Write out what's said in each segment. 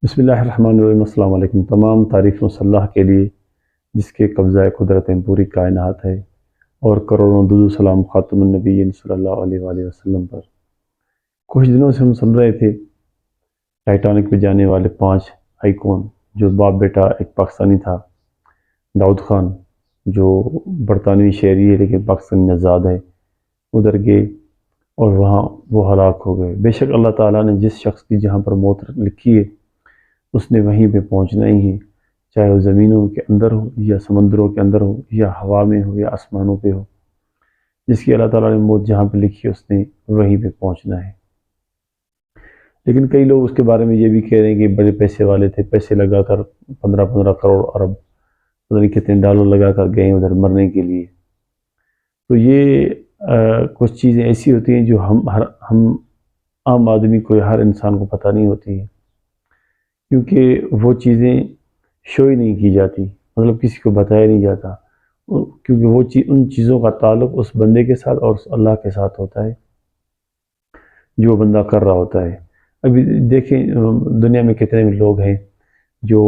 بسم اللہ الرحمن الرحیم۔ السلام علیکم۔ تمام تعریف اللہ کے لیے جس کے قبضہ قدرت پوری کائنات ہے، اور کروڑوں درود و سلام خاتم النبیین صلی اللہ علیہ وآلہ وسلم پر۔ کچھ دنوں سے ہم سن رہے تھے ٹائٹینک پہ جانے والے 5 آئیکون، جو باپ بیٹا ایک پاکستانی تھا داؤد خان، جو برطانوی شہری ہے لیکن پاکستانی نژاد ہے، ادھر گئے اور وہاں وہ ہلاک ہو گئے۔ بے شک اللہ تعالیٰ نے جس شخص کی جہاں پر موت لکھی ہے اس نے وہیں پہ پہنچنا ہی ہے، چاہے وہ زمینوں کے اندر ہو یا سمندروں کے اندر ہو یا ہوا میں ہو یا آسمانوں پہ ہو۔ جس کی اللہ تعالیٰ نے موت جہاں پہ لکھی ہے اس نے وہیں پہ پہنچنا ہے۔ لیکن کئی لوگ اس کے بارے میں یہ بھی کہہ رہے ہیں کہ بڑے پیسے والے تھے، پیسے لگا کر 15 کروڑ ارب پتہ نہیں کتنے ڈالر لگا کر گئے ادھر مرنے کے لیے۔ تو یہ کچھ چیزیں ایسی ہوتی ہیں جو ہم عام آدمی کو یا ہر انسان کو پتہ نہیں ہوتی ہیں، کیونکہ وہ چیزیں شو ہی نہیں کی جاتی، مطلب کسی کو بتایا نہیں جاتا، کیونکہ وہ ان چیزوں کا تعلق اس بندے کے ساتھ اور اس اللہ کے ساتھ ہوتا ہے جو بندہ کر رہا ہوتا ہے۔ ابھی دیکھیں دنیا میں کتنے لوگ ہیں جو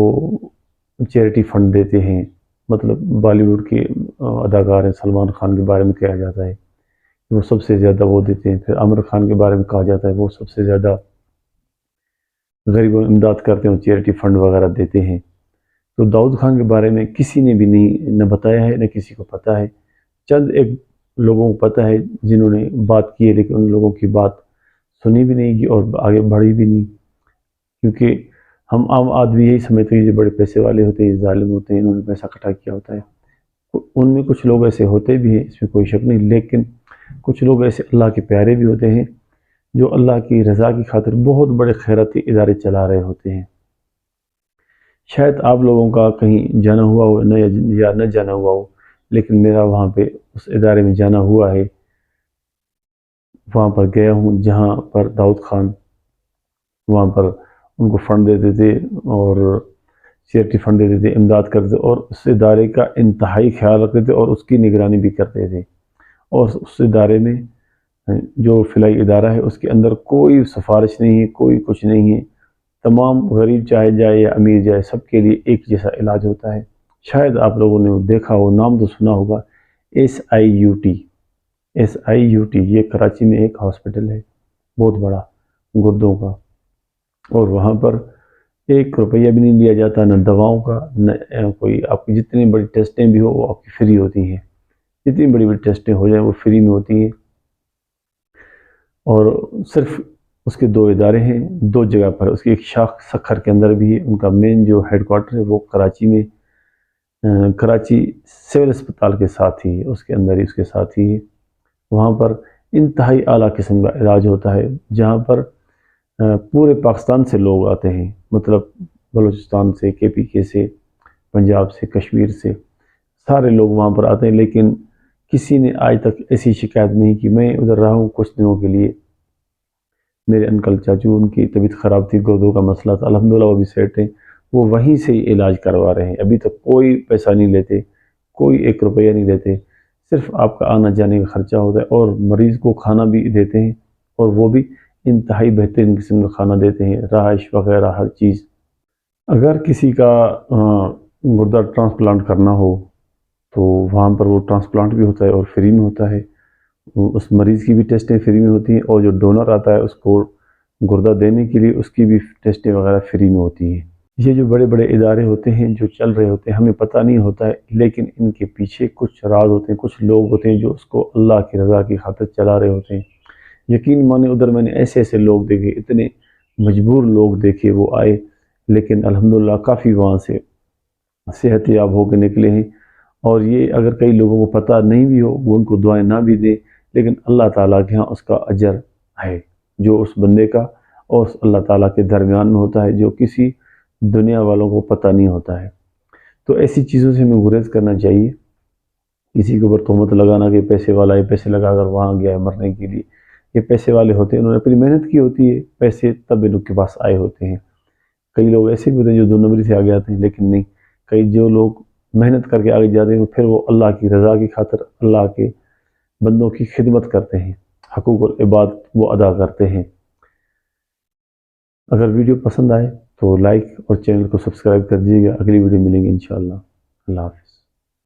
چیریٹی فنڈ دیتے ہیں، مطلب بالی ووڈ کے اداکار ہیں، سلمان خان کے بارے میں کہا جاتا ہے وہ سب سے زیادہ وہ دیتے ہیں، پھر عامر خان کے بارے میں کہا جاتا ہے وہ سب سے زیادہ غریبوں میں امداد کرتے ہیں، چیریٹی فنڈ وغیرہ دیتے ہیں۔ تو داؤد خان کے بارے میں کسی نے بھی نہ بتایا ہے، نہ کسی کو پتہ ہے۔ چند ایک لوگوں کو پتہ ہے جنہوں نے بات کی ہے، لیکن ان لوگوں کی بات سنی بھی نہیں کی اور آگے بڑھی بھی نہیں، کیونکہ ہم عام آدمی یہی سمجھتے ہیں جو بڑے پیسے والے ہوتے ہیں ظالم ہوتے ہیں، انہوں نے پیسہ اکٹھا کیا ہوتا ہے۔ ان میں کچھ لوگ ایسے ہوتے بھی ہیں، اس میں کوئی شک نہیں، لیکن کچھ لوگ ایسے اللہ کے پیارے بھی ہوتے ہیں جو اللہ کی رضا کی خاطر بہت بڑے خیراتی ادارے چلا رہے ہوتے ہیں۔ شاید آپ لوگوں کا کہیں جانا ہوا ہو یا نہ جانا ہوا ہو، لیکن میرا وہاں پہ اس ادارے میں جانا ہوا ہے، وہاں پر گیا ہوں جہاں پر داؤد خان وہاں پر ان کو فنڈ دیتے تھے اور چیریٹی فنڈ دیتے تھے، امداد کرتے تھے، اور اس ادارے کا انتہائی خیال رکھتے تھے اور اس کی نگرانی بھی کرتے تھے۔ اور اس ادارے میں جو فلاحی ادارہ ہے اس کے اندر کوئی سفارش نہیں ہے، کوئی کچھ نہیں ہے، تمام غریب چاہے جائے یا امیر جائے سب کے لیے ایک جیسا علاج ہوتا ہے۔ شاید آپ لوگوں نے دیکھا ہو، نام تو سنا ہوگا، SIUT۔ SIUT یہ کراچی میں ایک ہاسپٹل ہے بہت بڑا گردوں کا، اور وہاں پر 1 روپیہ بھی نہیں لیا جاتا، نہ دواؤں کا، نہ کوئی آپ کی جتنی بڑی ٹیسٹیں بھی ہو وہ آپ کی فری ہوتی ہیں، جتنی بڑی بڑی ٹیسٹیں ہو جائیں وہ فری میں ہوتی ہیں۔ اور صرف اس کے 2 ادارے ہیں 2 جگہ پر، اس کی ایک شاخ سکھر کے اندر بھی ہے، ان کا مین جو ہیڈ کوارٹر ہے وہ کراچی میں کراچی سول اسپتال کے ساتھ ہی ہے، اس کے اندر ہی اس کے ساتھ ہی ہے۔ وہاں پر انتہائی اعلیٰ قسم کا علاج ہوتا ہے، جہاں پر پورے پاکستان سے لوگ آتے ہیں، مطلب بلوچستان سے، KPK سے، پنجاب سے، کشمیر سے، سارے لوگ وہاں پر آتے ہیں، لیکن کسی نے آج تک ایسی شکایت نہیں کی۔ میں ادھر رہا ہوں کچھ دنوں کے لیے، میرے انکل چاچو ان کی طبیعت خراب تھی، گردوں کا مسئلہ تھا، الحمدللہ وہ بھی سیٹ ہیں، وہ وہیں سے ہی علاج کروا رہے ہیں، ابھی تک کوئی پیسہ نہیں لیتے، کوئی 1 روپیہ نہیں لیتے، صرف آپ کا آنا جانے کا خرچہ ہوتا ہے، اور مریض کو کھانا بھی دیتے ہیں، اور وہ بھی انتہائی بہترین قسم کا کھانا دیتے ہیں، رہائش وغیرہ ہر چیز۔ اگر کسی کا گردہ ٹرانسپلانٹ کرنا ہو تو وہاں پر وہ ٹرانسپلانٹ بھی ہوتا ہے اور فری میں ہوتا ہے، اس مریض کی بھی ٹیسٹیں فری میں ہوتی ہیں، اور جو ڈونر آتا ہے اس کو گردہ دینے کے لیے اس کی بھی ٹیسٹیں وغیرہ فری میں ہوتی ہیں۔ یہ جو بڑے بڑے ادارے ہوتے ہیں جو چل رہے ہوتے ہیں ہمیں پتہ نہیں ہوتا ہے، لیکن ان کے پیچھے کچھ راز ہوتے ہیں، کچھ لوگ ہوتے ہیں جو اس کو اللہ کی رضا کی خاطر چلا رہے ہوتے ہیں۔ یقین مانے ادھر میں نے ایسے ایسے لوگ دیکھے، اتنے مجبور لوگ دیکھے، وہ آئے لیکن الحمدللہ کافی وہاں سے صحت یاب ہو کے نکلے ہیں۔ اور یہ اگر کئی لوگوں کو پتہ نہیں بھی ہو، وہ ان کو دعائیں نہ بھی دیں، لیکن اللہ تعالیٰ کے ہاں اس کا اجر ہے جو اس بندے کا اور اس اللہ تعالیٰ کے درمیان میں ہوتا ہے، جو کسی دنیا والوں کو پتہ نہیں ہوتا ہے۔ تو ایسی چیزوں سے ہمیں گریز کرنا چاہیے، کسی کے اوپر تہمت لگانا کہ پیسے والا ہے، پیسے لگا کر وہاں گیا ہے مرنے کے لیے۔ یہ پیسے والے ہوتے ہیں، انہوں نے اپنی محنت کی ہوتی ہے، پیسے تب ان کے پاس آئے ہوتے ہیں۔ کئی لوگ ایسے بھی ہوتے ہیں جو 2 نمبری سے آگے آتے ہیں، لیکن نہیں، کئی جو لوگ محنت کر کے آگے جاتے ہیں پھر وہ اللہ کی رضا کی خاطر اللہ کے بندوں کی خدمت کرتے ہیں، حقوق العباد وہ ادا کرتے ہیں۔ اگر ویڈیو پسند آئے تو لائک اور چینل کو سبسکرائب کر دیجیے گا. اگلی ویڈیو ملیں گے انشاءاللہ. اللہ حافظ.